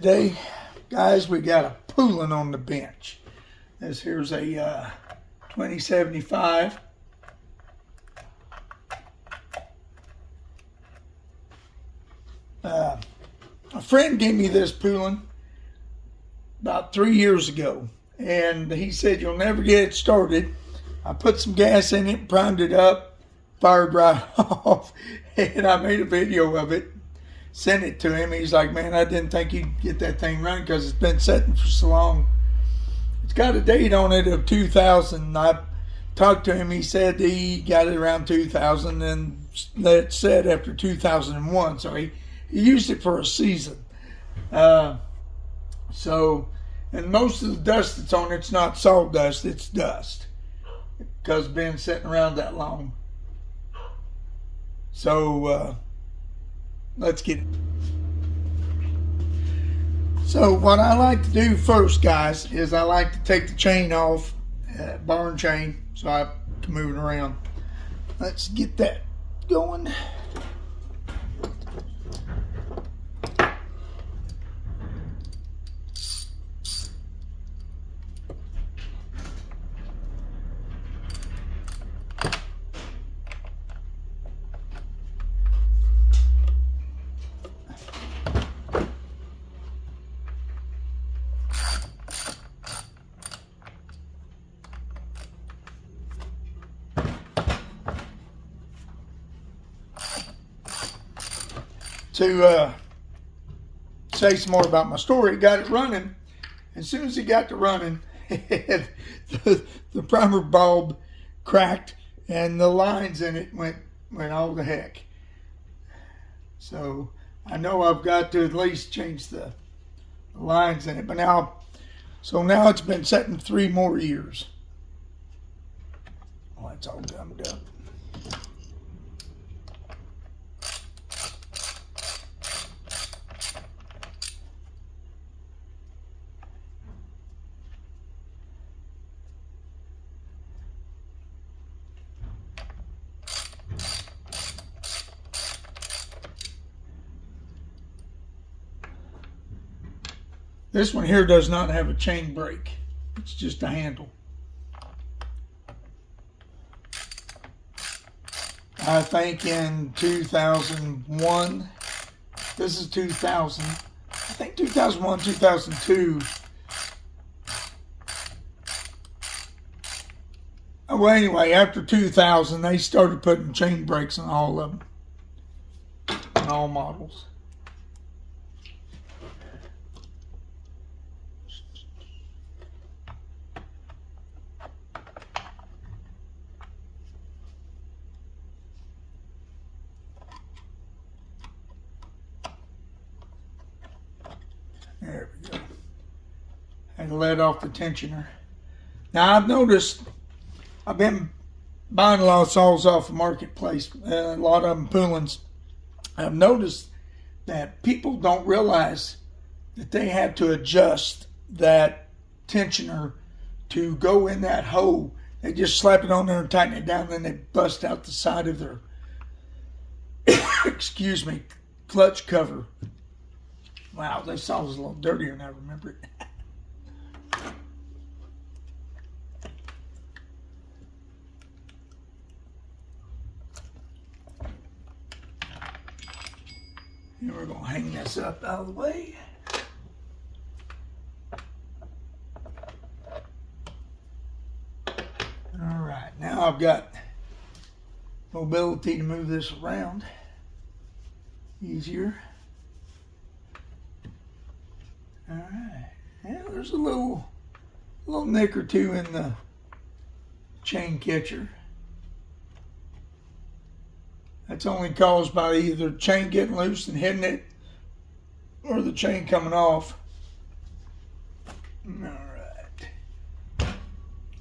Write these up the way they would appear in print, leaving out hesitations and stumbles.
Today, guys, we got a Poulan on the bench. This here's a 2075. A friend gave me this Poulan about 3 years ago, and he said you'll never get it started. I put some gas in it, primed it up, fired right off, and I made a video of it. Sent it to him. He's like, man, I didn't think you'd get that thing running because it's been sitting for so long. It's got a date on it of 2000. I talked to him. He said he got it around 2000 and let it set after 2001. So he used it for a season. And most of the dust that's on it's not sawdust, it's dust because it's been sitting around that long. So, let's get it. So what I like to do first, guys, is I like to take the chain off, barn chain, so I can move it around. Let's get that going. To say some more about my story, got it running. As soon as it got to running, the primer bulb cracked and the lines in it went all to heck. So I know I've got to at least change the lines in it. But now it's been sitting 3 more years. Well, it's all gummed up. This one here does not have a chain brake. It's just a handle. I think in 2001, this is 2000, I think 2001, 2002. Well, anyway, after 2000, they started putting chain brakes on all of them, on all models. There we go. And let off the tensioner. Now I've noticed, I've been buying a lot of saws off the marketplace, a lot of them Poulans. I've noticed that people don't realize that they have to adjust that tensioner to go in that hole. They just slap it on there and tighten it down, then they bust out the side of their excuse me, clutch cover. Wow, this saw was a little dirtier than I remember it. And we're going to hang this up out of the way. All right, now I've got mobility to move this around easier. All right, yeah, there's a little nick or two in the chain catcher. That's only caused by either the chain getting loose and hitting it or the chain coming off. All right,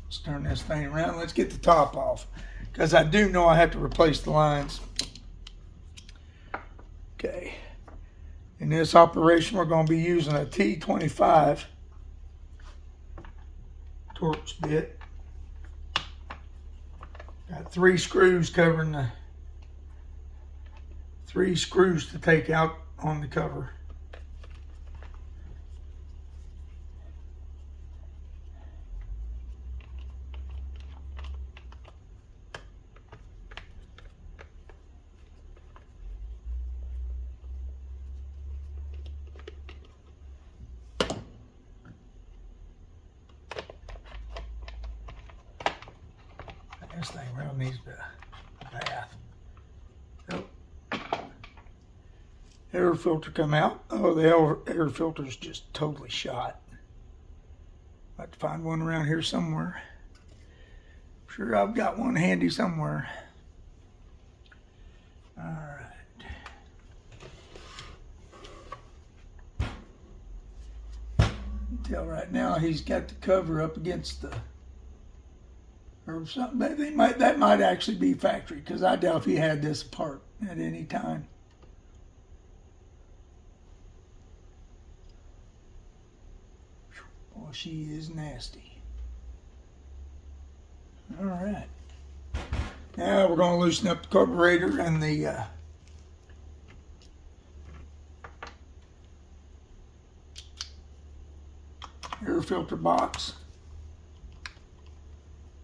let's turn this thing around. Let's get the top off because I do know I have to replace the lines. Okay. In this operation, we're going to be using a T25 Torx bit. Got 3 screws covering the 3 screws to take out on the cover. This thing really needs a bath. Oh. Air filter come out. Oh, the air filter's just totally shot. I'll have to find one around here somewhere. I'm sure I've got one handy somewhere. All right. Tell right now he's got the cover up against the, or something. That might actually be factory, because I doubt if he had this apart at any time. Well, she is nasty. All right. Now we're going to loosen up the carburetor and the air filter box.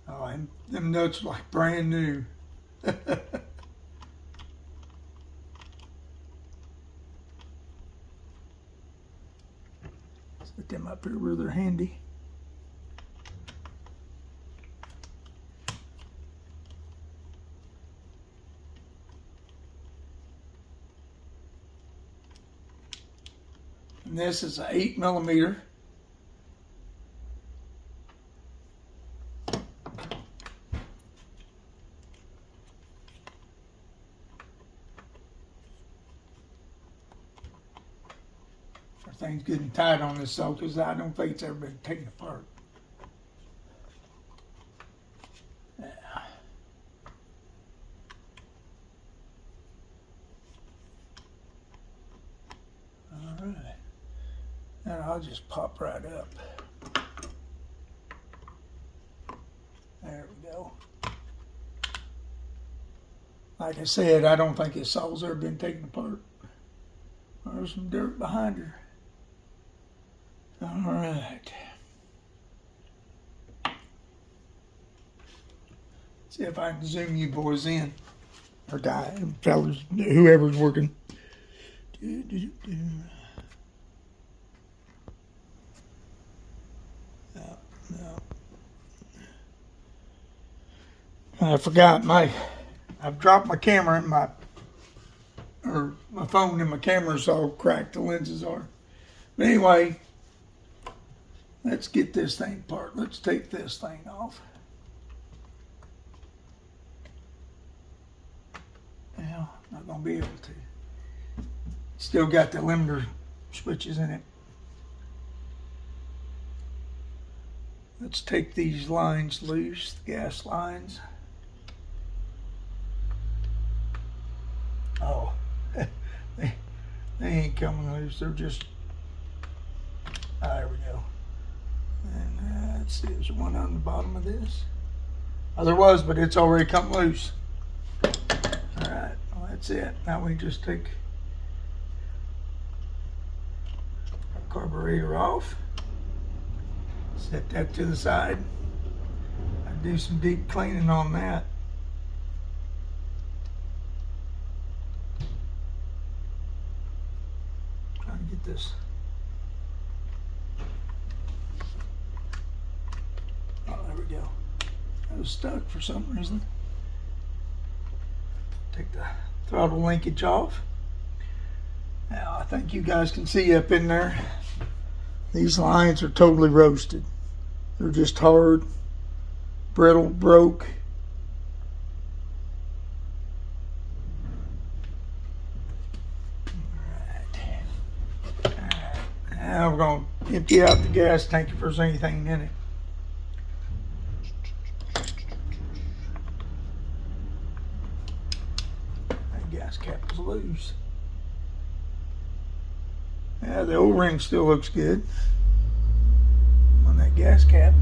Oh, and them nuts are like brand new. Let's put them up here where they're handy. And this is an 8mm. Everything's good and tight on this saw because I don't think it's ever been taken apart. Yeah. All right. And I'll just pop right up. There we go. Like I said, I don't think this saw's ever been taken apart. There's some dirt behind her. All right. See if I can zoom you boys in. Or guy, fellas, whoever's working. No. I forgot I've dropped my camera and my phone and my camera's all cracked, the lenses are. But anyway, let's get this thing apart. Let's take this thing off. Well, not gonna be able to. Still got the limiter switches in it. Let's take these lines loose, the gas lines. Oh, they ain't coming loose. They're just, there we go. And let's see, there's one on the bottom of this. Oh, there was, but it's already come loose. All right, well, that's it. Now we just take our carburetor off. Set that to the side. I do some deep cleaning on that. Trying to get this. Oh, there we go. That was stuck for some reason. Take the throttle linkage off. Now I think you guys can see up in there. These lines are totally roasted. They're just hard, brittle, broke. All right. Now we're going to empty out the gas tank if there's anything in it. That gas cap is loose. Yeah, the O-ring still looks good on that gas cap.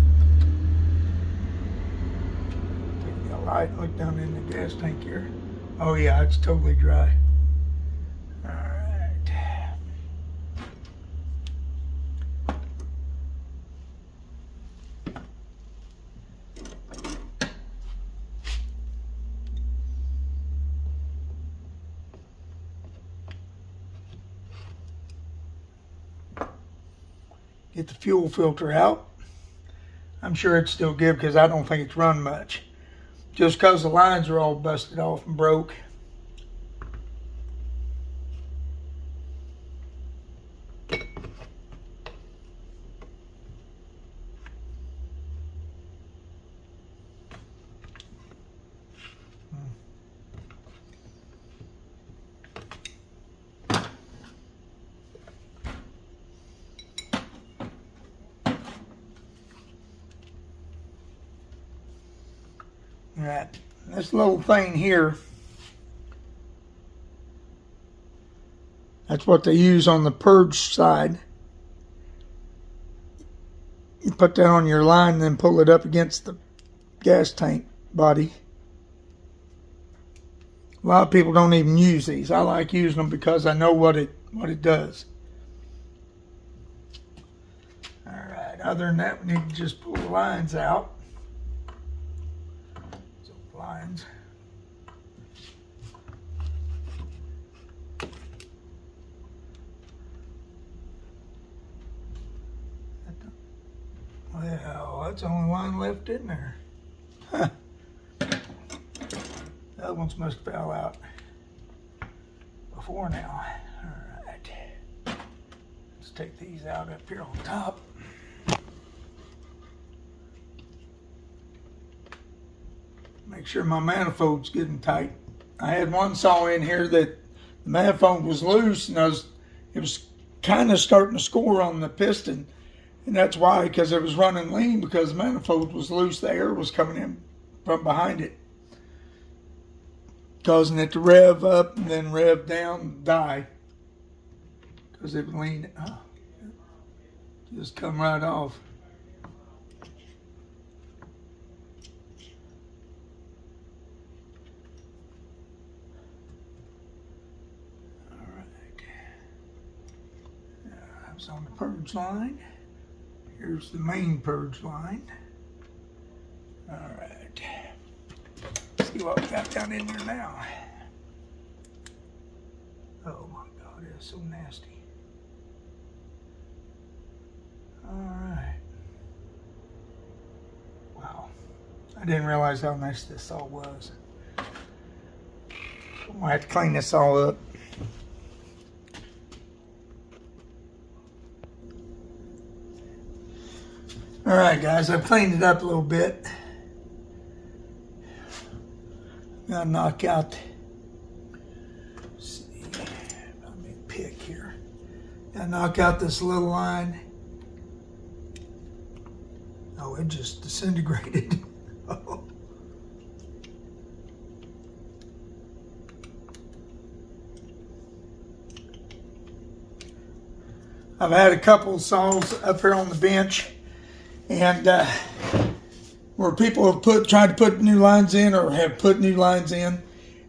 Take me a light and look down in the gas tank here. Oh yeah, it's totally dry. All right. Get the fuel filter out. I'm sure it's still good because I don't think it's run much. just because the lines are all busted off and broke. All right, this little thing here, that's what they use on the purge side. You put that on your line and then pull it up against the gas tank body. A lot of people don't even use these. I like using them because I know what it does. All right, other than that, we need to just pull the lines out. So lines. Well, that's the only line left in there. Huh. The other ones must have fell out before now. All right. Let's take these out up here on top. Make sure my manifold's getting tight. I had one saw in here that the manifold was loose and it was kind of starting to score on the piston. And that's why, because it was running lean, because the manifold was loose, the air was coming in from behind it, causing it to rev up and then rev down and die. Because it would lean, just come right off. All right. I was on the purge line. Here's the main purge line. All right. Let's see what we got down in there now. Oh my God, it's so nasty. All right. Wow. I didn't realize how nice this all was. I'm gonna have to clean this all up. All right, guys, I've cleaned it up a little bit. I'm gonna knock out, let's see, let me pick here. Gotta knock out this little line. Oh, it just disintegrated. I've had a couple of saws up here on the bench, and where people have tried to put new lines in or have put new lines in,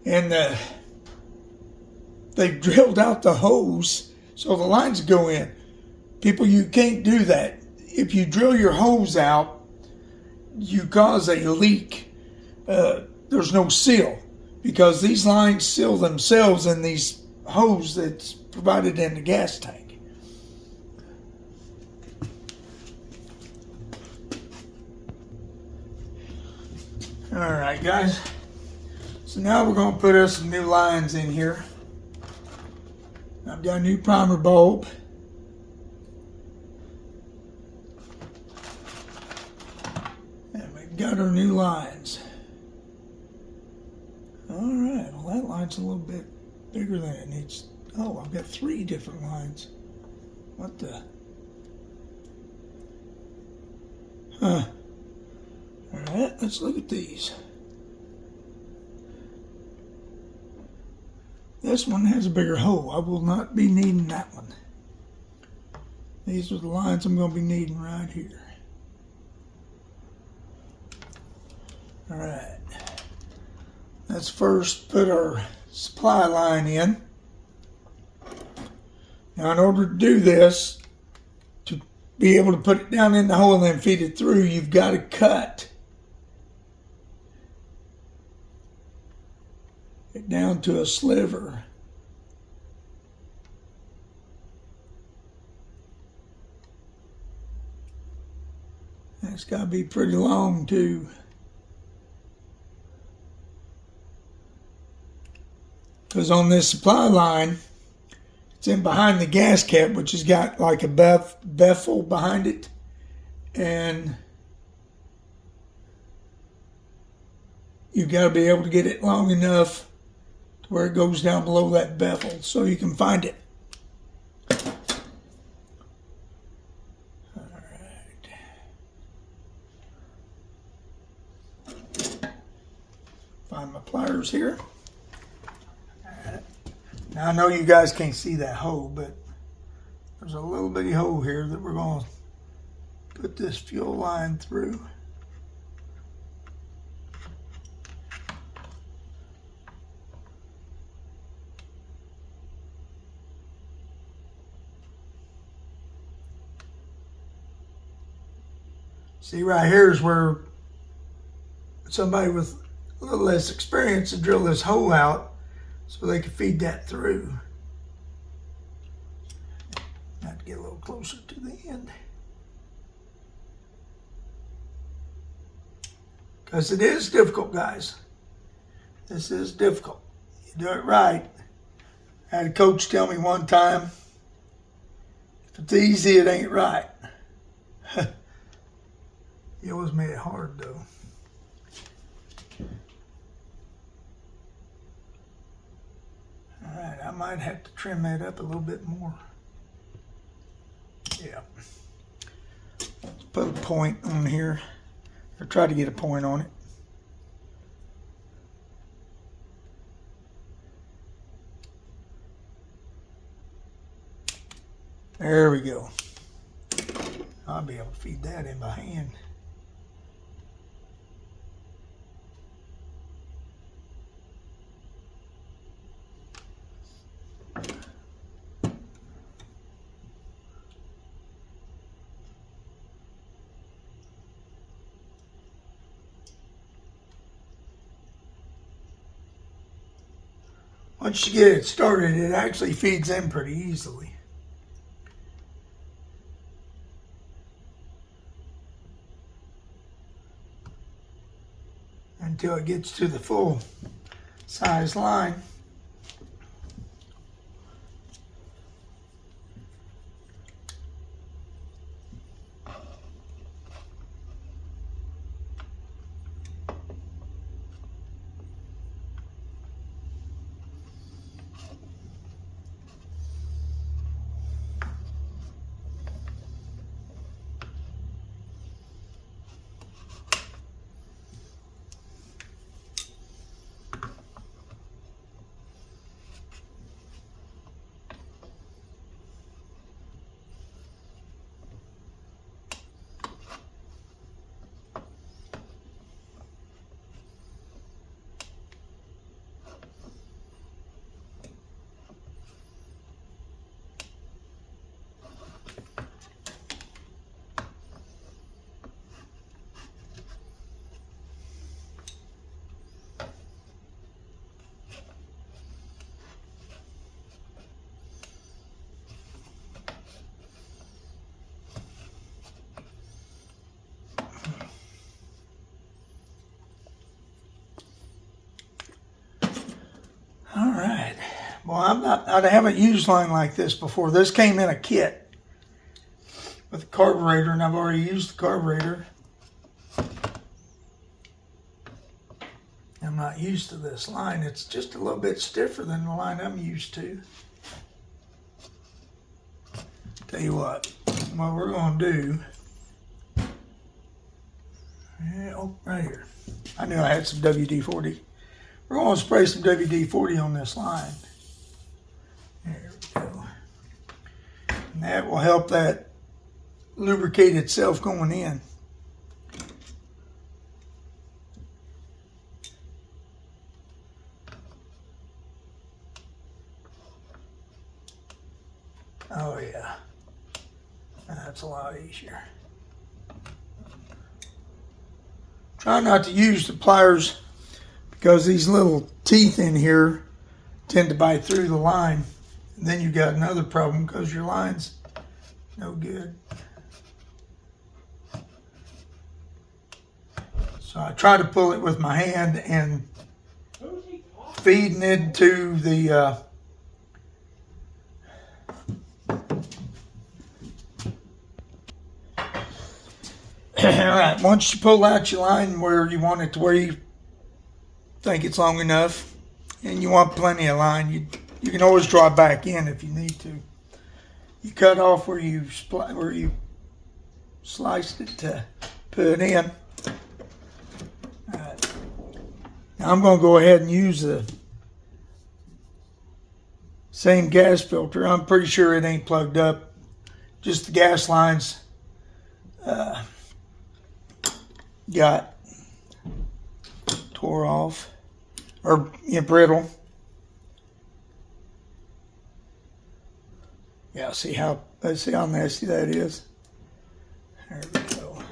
and they've drilled out the hose so the lines go in. People, you can't do that. If you drill your hose out, you cause a leak. There's no seal, because these lines seal themselves in these hose that's provided in the gas tank. All right, guys. So now we're going to put us some new lines in here. I've got a new primer bulb. And we've got our new lines. All right, well, that line's a little bit bigger than it needs. Oh, I've got 3 different lines. What the? Huh. All right, let's look at these. This one has a bigger hole. I will not be needing that one. These are the lines I'm going to be needing right here. All right. Let's first put our supply line in. Now, in order to do this, to be able to put it down in the hole and then feed it through, you've got to cut it down to a sliver. It's got to be pretty long too. because on this supply line, it's in behind the gas cap, which has got like a bevel behind it, and you've got to be able to get it long enough to where it goes down below that bevel so you can find it. All right. Find my pliers here. Now I know you guys can't see that hole, but there's a little bitty hole here that we're going to put this fuel line through. See, right here is where somebody with a little less experience would drill this hole out so they could feed that through. I have to get a little closer to the end, because it is difficult, guys. This is difficult. You do it right. I had a coach tell me one time, if it's easy, it ain't right. He always made it hard, though. All right, I might have to trim that up a little bit more. Yeah. Let's put a point on here, or try to get a point on it. There we go. I'll be able to feed that in by hand. Once you get it started, it actually feeds in pretty easily. Until it gets to the full size line. All right. Well, I haven't used line like this before. This came in a kit with a carburetor, and I've already used the carburetor. I'm not used to this line. It's just a little bit stiffer than the line I'm used to. Tell you what we're going to do. Yeah, oh, right here. I knew I had some WD-40. We're going to spray some WD-40 on this line. There we go. And that will help that lubricate itself going in. Oh yeah, that's a lot easier. Try not to use the pliers because these little teeth in here tend to bite through the line. And then you've got another problem because your line's no good. So I try to pull it with my hand and feeding into the all right, once you pull out your line where you want it to where you think it's long enough and you want plenty of line, you can always draw it back in if you need to. You cut off where you sliced it to put it in. All right. Now I'm going to go ahead and use the same gas filter. I'm pretty sure it ain't plugged up. Just the gas lines got tore off or brittle. Yeah, let's see how nasty that is. There we go.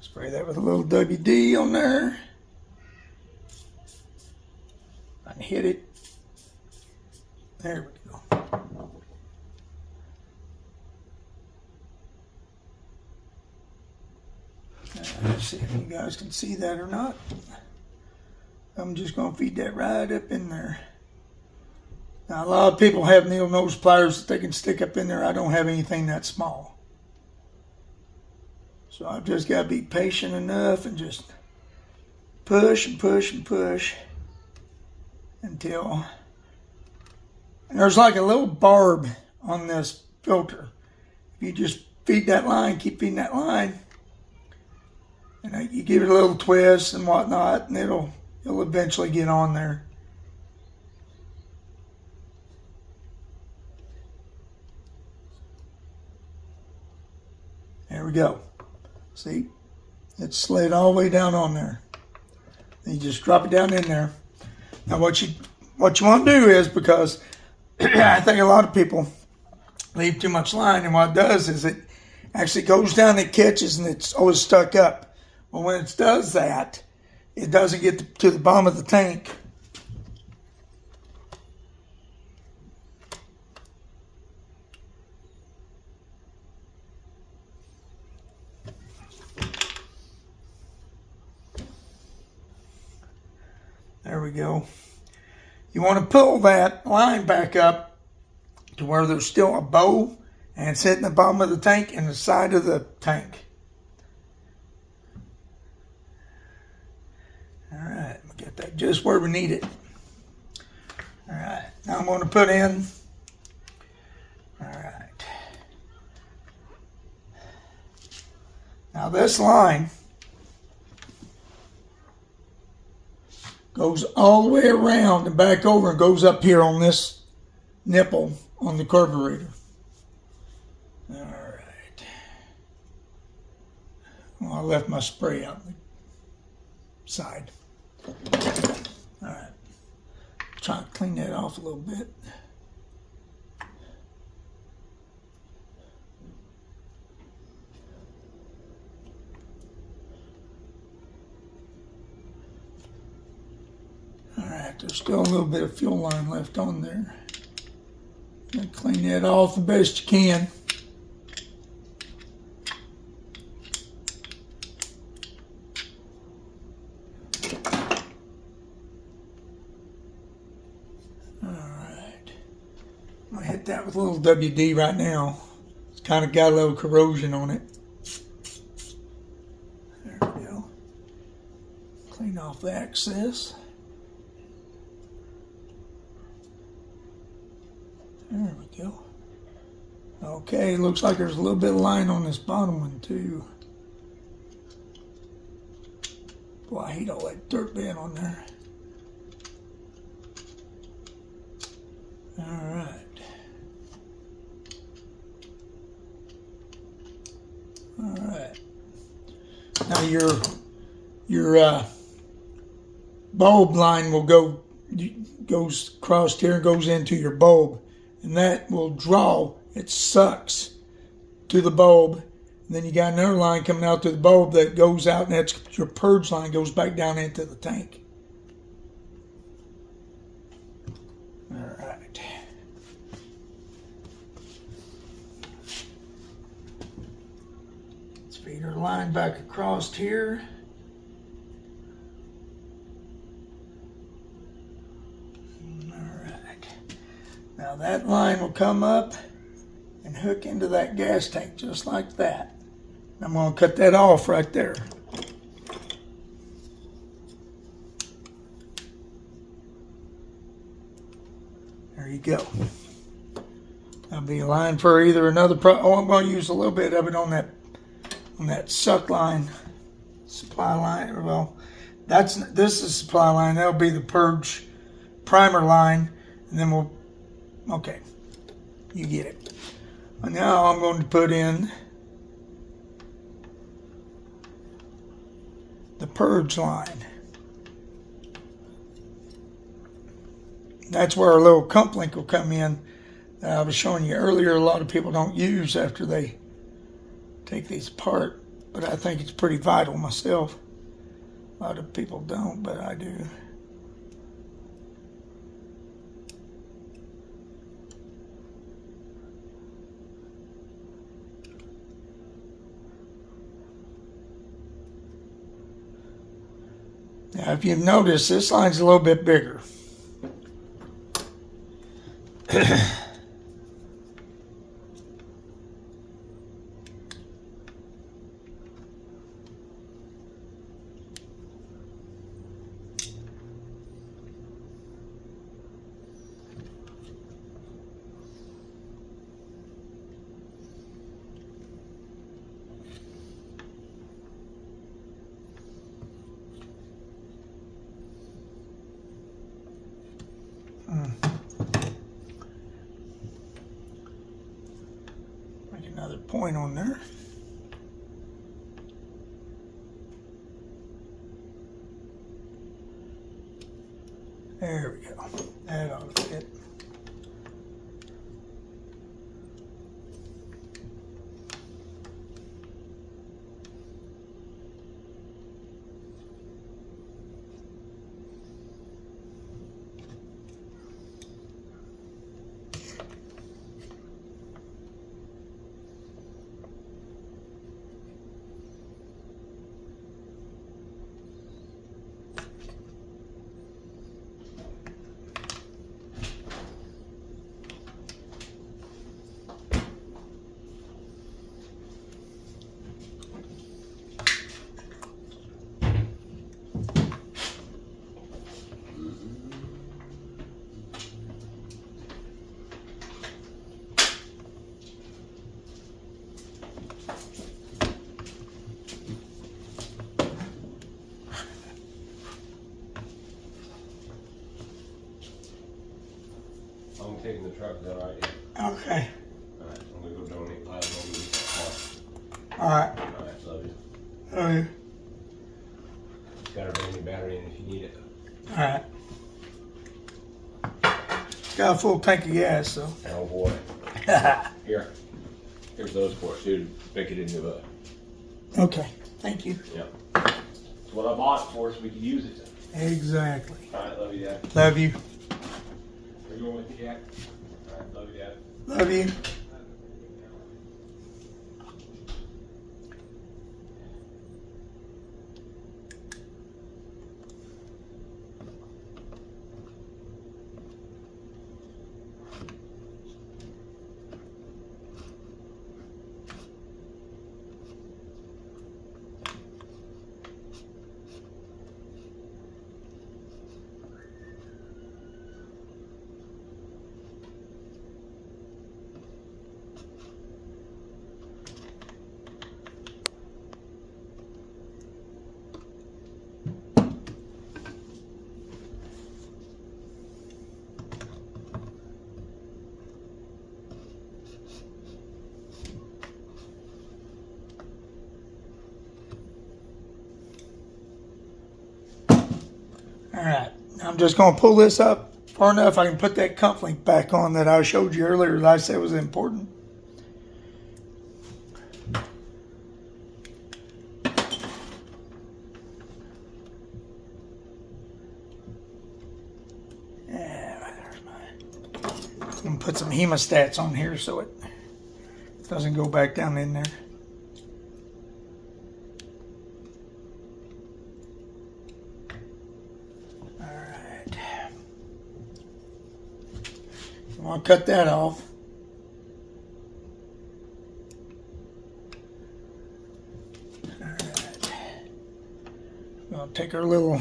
Spray that with a little WD on there. And hit it. There we go. Let's see if you guys can see that or not. I'm just going to feed that right up in there. Now, a lot of people have needle nose pliers that they can stick up in there. I don't have anything that small. So I've just got to be patient enough and just push and push and push until... And there's like a little barb on this filter. If you just feed that line, keep feeding that line, and you give it a little twist and whatnot, and it'll eventually get on there. There we go. See, it's slid all the way down on there. Then you just drop it down in there. Now what you want to do is, because I think a lot of people leave too much line, and what it does is it actually goes down, it catches, and it's always stuck up. Well, when it does that, it doesn't get to the bottom of the tank. There we go. You want to pull that line back up to where there's still a bow, and it's hitting the bottom of the tank and the side of the tank. All right, we'll get that just where we need it. All right, now I'm going to put in, all right. Now this line goes all the way around and back over and goes up here on this nipple on the carburetor. All right. Well, I left my spray out the side. All right. Try to clean that off a little bit. All right, there's still a little bit of fuel line left on there. Clean that off the best you can. Hit that with a little WD right now. It's kind of got a little corrosion on it. There we go. Clean off the excess. There we go. Okay, looks like there's a little bit of line on this bottom one too. Boy, I hate all that dirt being on there. All right. All right. Now your bulb line will goes across here and goes into your bulb, and that will draw. It sucks to the bulb. And then you got another line coming out to the bulb that goes out, and that's your purge line, goes back down into the tank. All right. Let's feed our line back across here. that line will come up and hook into that gas tank just like that. I'm going to cut that off right there. There you go. That'll be a line for either another I'm going to use a little bit of it on that suck line, supply line. Well, this is supply line. That'll be the purge primer line, and then okay, you get it. And now I'm going to put in the purge line. That's where our little cump link will come in that I was showing you earlier. A lot of people don't use after they take these apart, but I think it's pretty vital myself. A lot of people don't, but I do. Now, if you've noticed, this line's a little bit bigger. Make another point on there. There we go. That ought to fit. I'm taking the truck, is that all right? Okay. Alright, I'm gonna go donate piles over the car. All right. Alright, love you. Okay. Got a brand new battery in if you need it. All right. Got a full tank of gas, so. Oh boy. Here. Here's those for it, dude. Make it into a. Okay. Thank you. Yep. It's what I bought it for, so we could use it. Exactly. Alright, love you, Dad. Love you. Are you going with me, Jack? Alright, love you, Dad. Love you. All right, I'm just going to pull this up far enough I can put that cump link back on that I showed you earlier that I said was important. Yeah, there's mine. I'm going to put some hemostats on here so it doesn't go back down in there. I'll cut that off. Alright. I'll take our little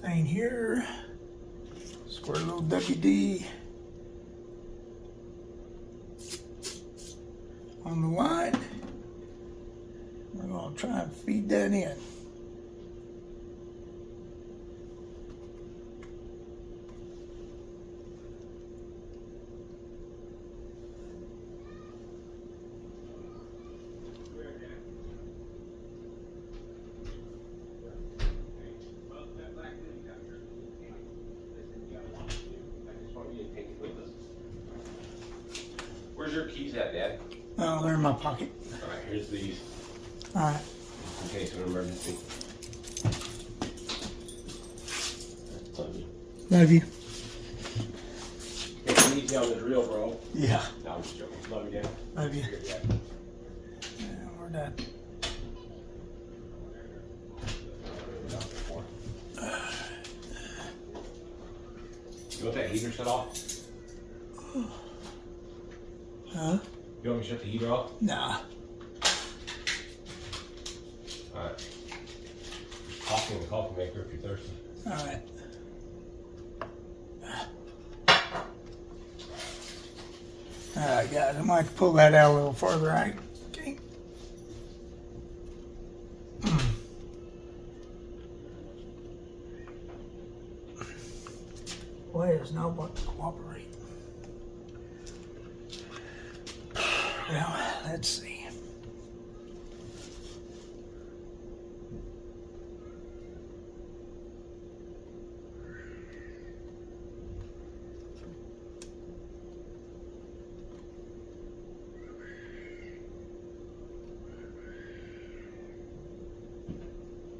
thing here. Square little WD on the line. We're going to try and feed that in. Where's your keys at, Dad? Oh, they're in my pocket. All right, here's these. All right. In case of an emergency. Love you. Love you. Take it easy on the drill, bro. Yeah. No, I'm just joking. Love you, Dad. Love you. Here, Dad. Yeah, we're done. You want that heater shut off? Huh? You want me to shut the heater off? Nah. Alright. Coffee in the coffee maker if you're thirsty. All right. All right, guys. I might pull that out a little further. Right? Okay. Boy, it's not want to cooperate. Well, let's see.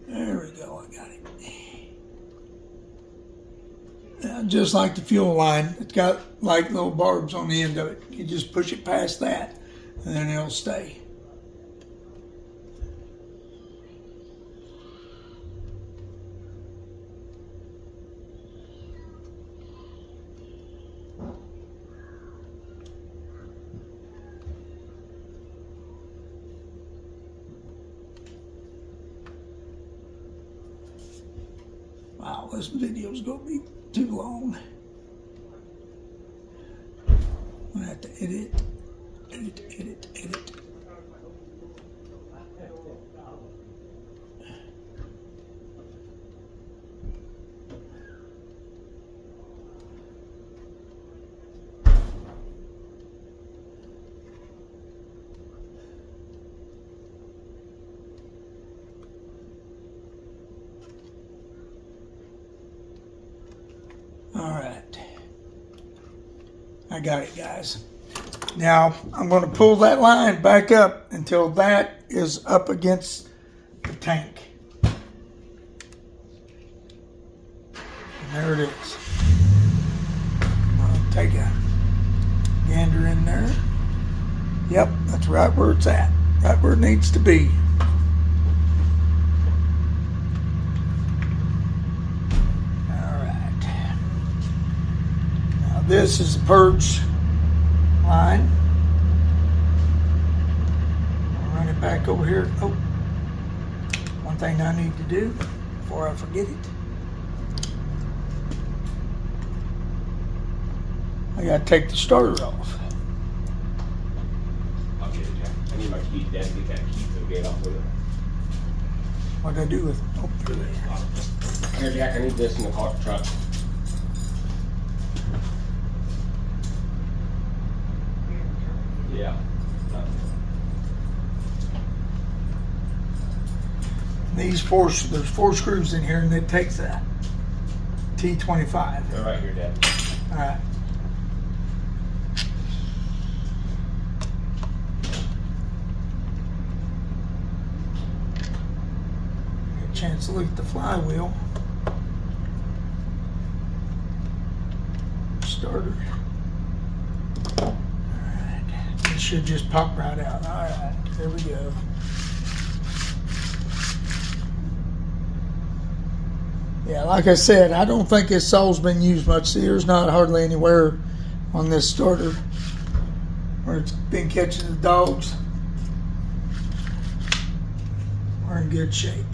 There we go, I got it. Now, just like the fuel line, it's got like little barbs on the end of it. You just push it past that, and then it'll stay. Wow, this video's gonna be too long. I'm gonna have to edit. All right. I got it, guys. Now, I'm going to pull that line back up until that is up against the tank. And there it is. I'll take a gander in there. Yep, that's right where it's at. Right where it needs to be. This is the purge line. I'll run it back over here. Oh, one thing I need to do before I forget it. I gotta take the starter off. I'll get it, Jack. I need my keys, Dad. Get that key to the gate off with it. What'd I do with it? Oh, there they are. Here, Jack, I need this in the car truck. Yeah. There's four screws in here, and it takes that T25. They're right here, Dad. All right. Get a chance to look at the flywheel. Starter. All right. It should just pop right out. All right. There we go. Yeah, like I said, I don't think this saw's been used much. See, there's not hardly anywhere on this starter where it's been catching the dogs. We're in good shape.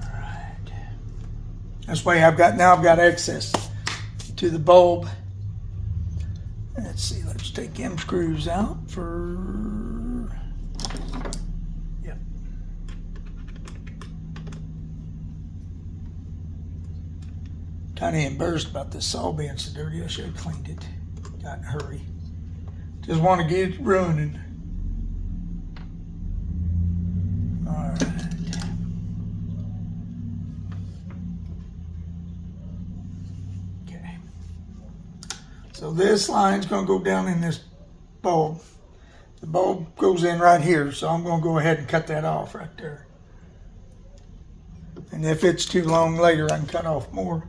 Alright. This way I've got access to the bulb. Let's see, let's take them screws out for, yep. Kind of embarrassed about this saw being so dirty. I should have cleaned it. Got in a hurry. Just want to get it ruining. Alright. Okay. So this line's going to go down in this bulb. The bulb goes in right here, so I'm going to go ahead and cut that off right there. And if it's too long later, I can cut off more.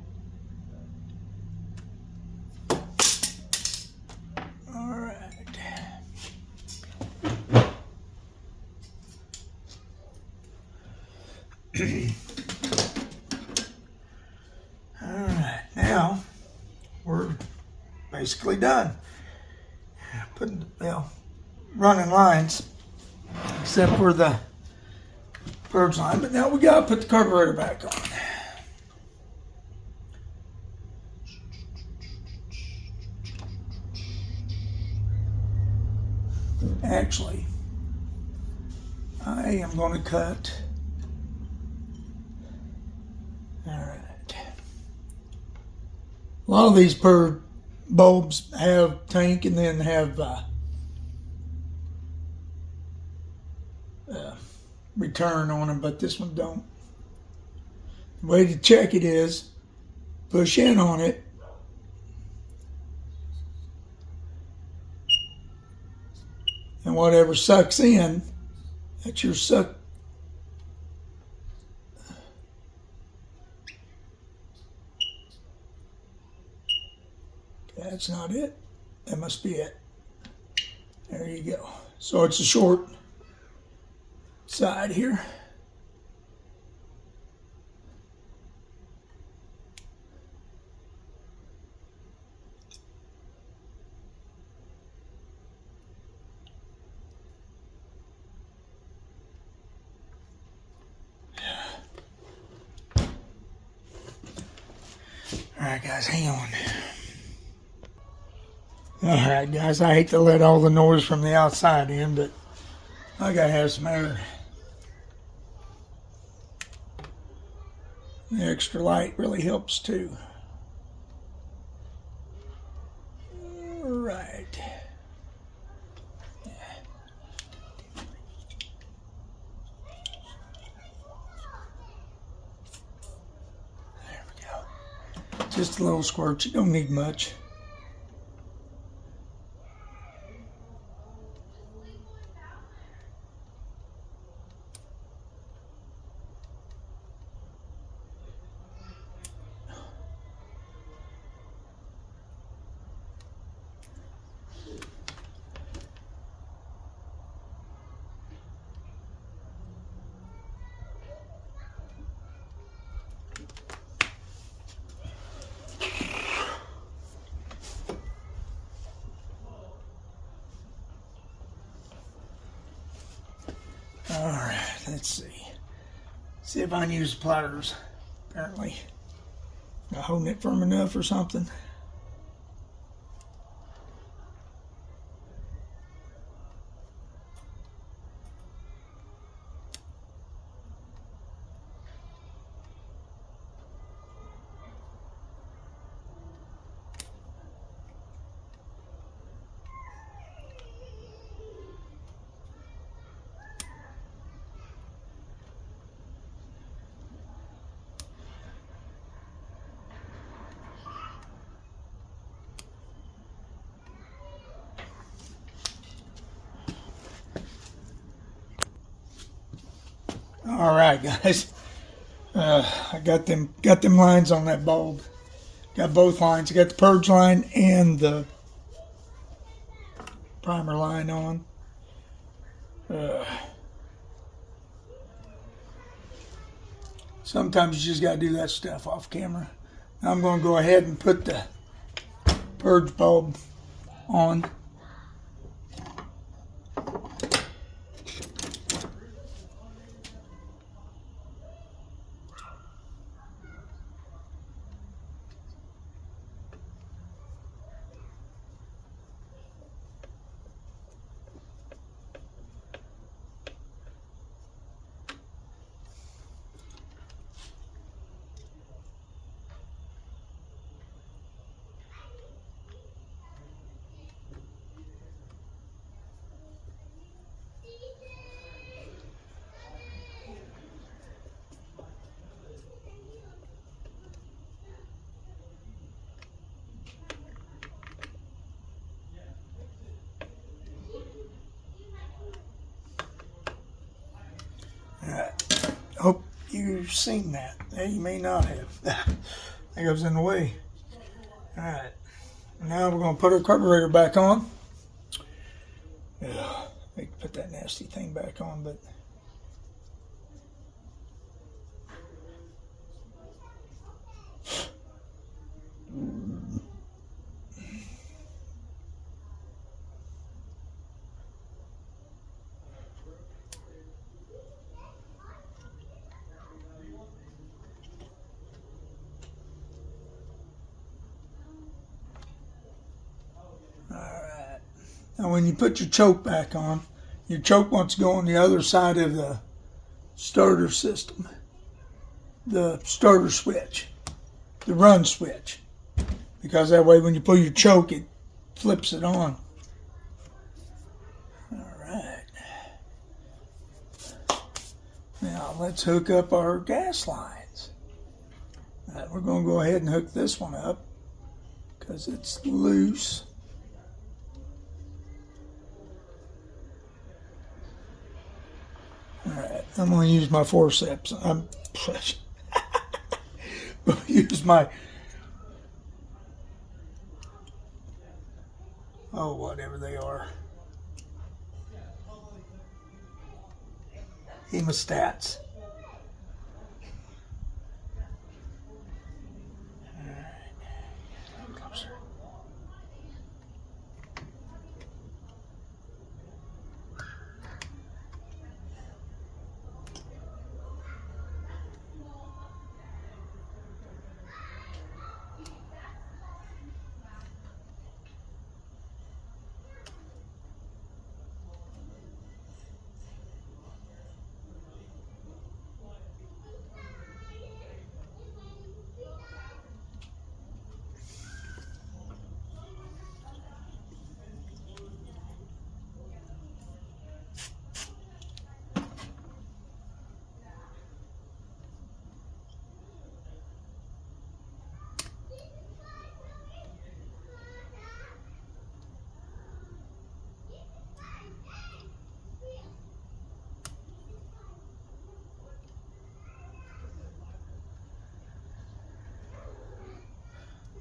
Alright, now we're basically done. Putting running lines, except for the purge line. But now we gotta put the carburetor back on. Actually, I am going to cut. Alright. A lot of these purge bulbs have tank and then have return on them, but this one don't. The way to check it is push in on it, and whatever sucks in, that's your suck. That's not it. That must be it. There you go. So it's a short side here. All right, guys, hang on. Alright guys, I hate to let all the noise from the outside in, but I gotta have some air. The extra light really helps too. Alright. There we go. Just a little squirt, you don't need much. Alright, let's see. See if I can use pliers. Apparently, not holding it firm enough or something. All right, guys. I got them lines on that bulb. Got both lines. I got the purge line and the primer line on. Sometimes you just gotta do that stuff off camera. I'm going to go ahead and put the purge bulb on. Hope you've seen that. You may not have. That goes in the way. Alright. Now we're going to put our carburetor back on. I can put that nasty thing back on, but now when you put your choke back on, your choke wants to go on the other side of the starter system, the starter switch, the run switch, because that way when you pull your choke, it flips it on. Alright. Now let's hook up our gas lines. We're going to go ahead and hook this one up because it's loose. Alright, I'm going to use my forceps. I'm going to use my, whatever they are, hemostats.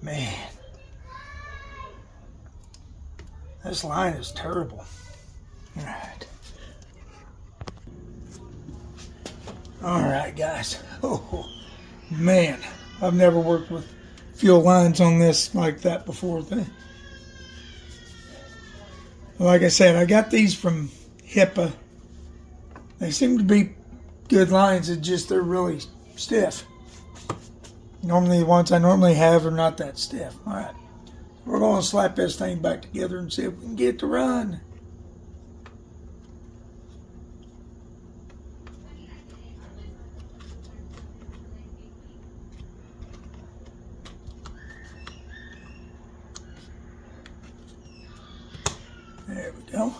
Man, this line is terrible. All right, guys. Oh, man, I've never worked with fuel lines on this like that before. Like I said, I got these from HIPAA. They seem to be good lines. It's just they're really stiff. Normally, the ones I normally have are not that stiff. All right, we're going to slap this thing back together and see if we can get it to run. There we go.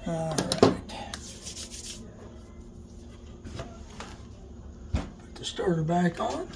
All right. Put the starter back on.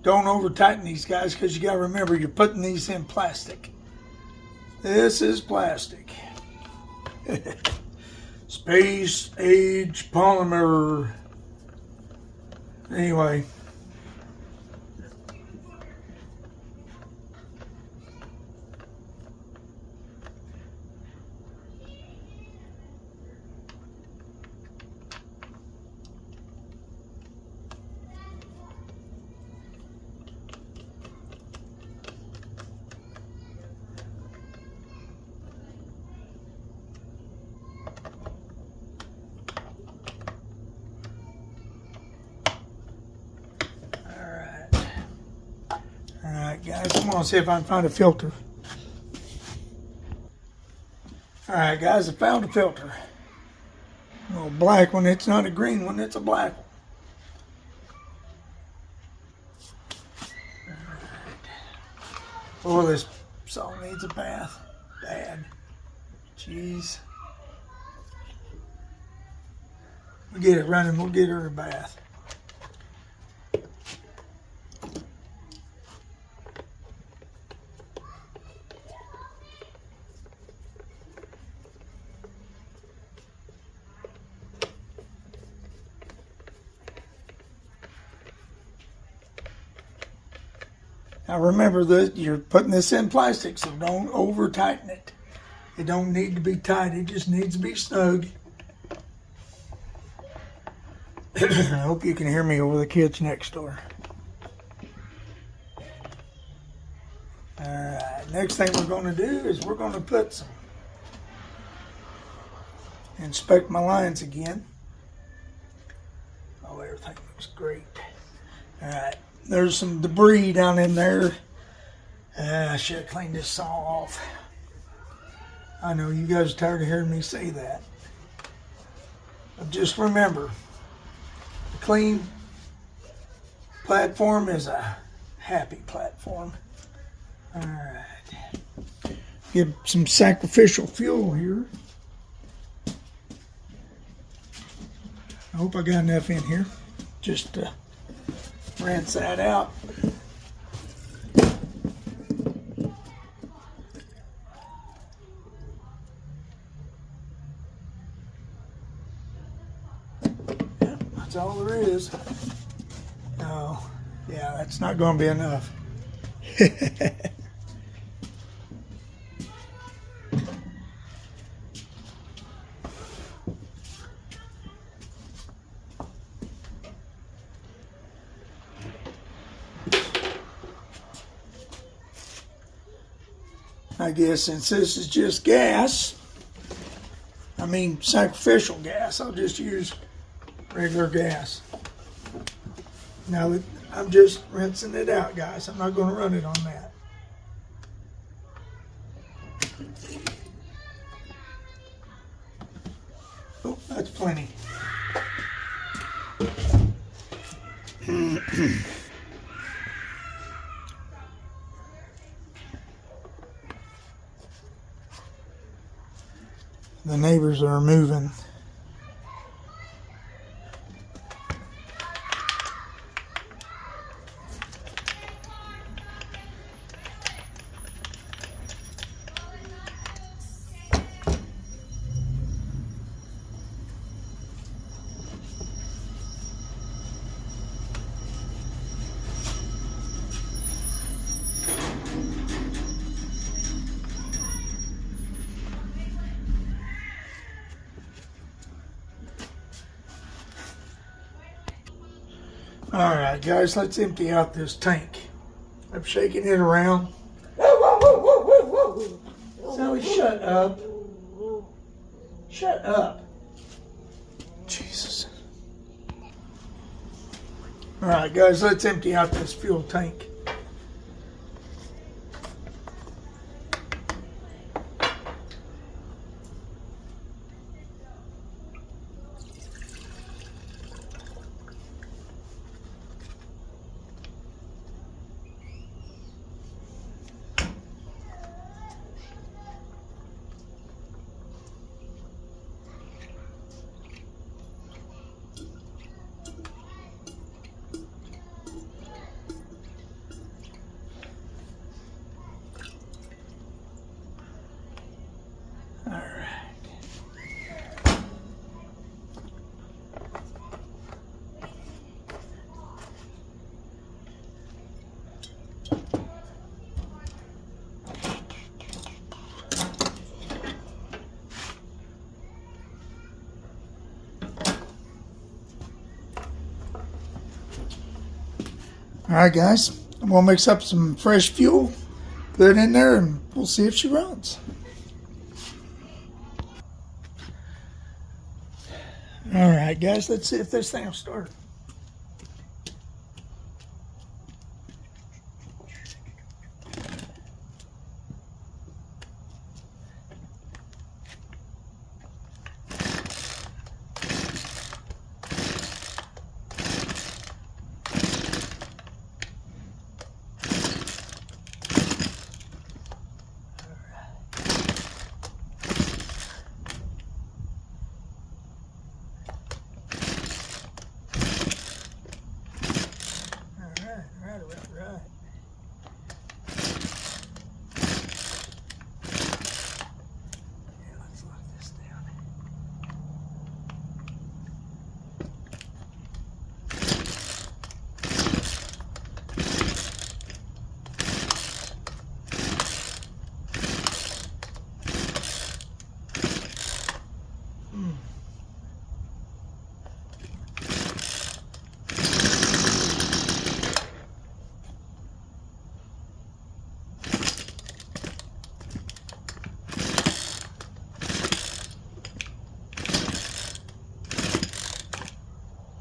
Don't over tighten these guys, because you got to remember you're putting these in plastic. This is plastic. Space age polymer. Anyway. Alright guys, I'm going to see if I can find a filter. Alright guys, I found a filter. A little black one. It's not a green one, it's a black one. Oh, this saw needs a bath. Bad. Jeez. We'll get it running, we'll get her a bath. Now remember that you're putting this in plastic, so don't over tighten it. It don't need to be tight, it just needs to be snug. I hope you can hear me over the kids next door. Alright, next thing we're going to do is we're going to put some, inspect my lines again. Oh, everything looks great. Alright. There's some debris down in there. I should have cleaned this saw off. I know you guys are tired of hearing me say that. But just remember, a clean platform is a happy platform. Alright. Get some sacrificial fuel here. I hope I got enough in here. Just to rinse that out. Yep, that's all there is. Oh, yeah, that's not going to be enough. I guess since this is just gas, I mean sacrificial gas, I'll just use regular gas. Now that I'm just rinsing it out, guys, I'm not going to run it on that. Oh, that's plenty. The neighbors are moving. All right, guys, let's empty out this tank. I'm shaking it around. Sally, shut up. Shut up. Jesus. All right, guys, let's empty out this fuel tank. All right. All right, guys, I'm gonna mix up some fresh fuel, put it in there, and we'll see if she runs. All right, guys, let's see if this thing will start. Right. Yeah, let's lock this down.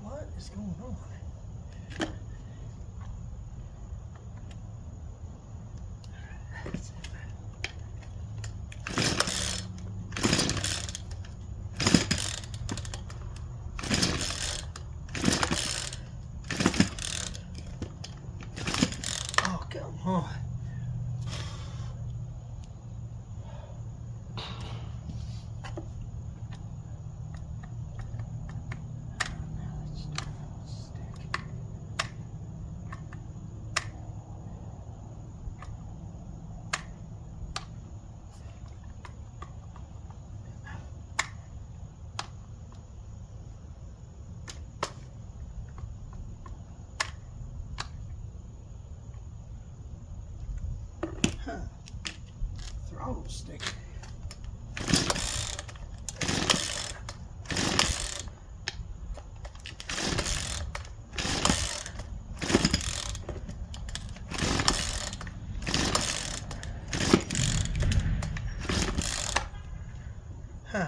What is going on? Oh, come on. Throttle stick. Huh.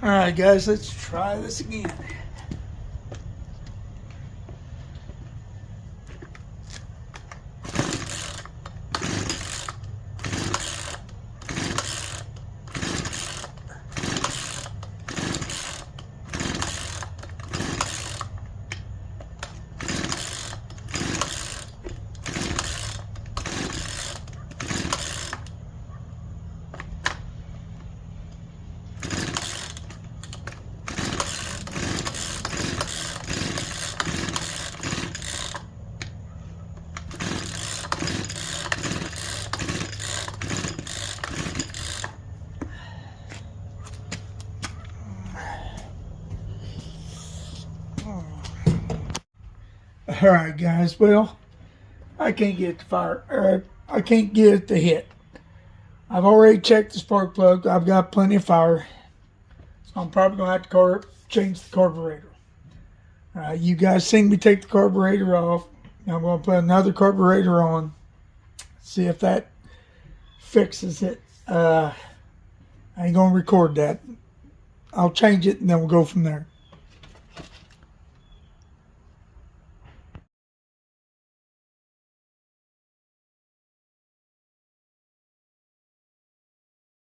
All right, guys, let's try this again. All right, guys. Well, I can't get the fire. I can't get it to hit. I've already checked the spark plug. I've got plenty of fire. So I'm probably going to have to change the carburetor. You guys seen me take the carburetor off. I'm going to put another carburetor on. See if that fixes it. I ain't going to record that. I'll change it and then we'll go from there.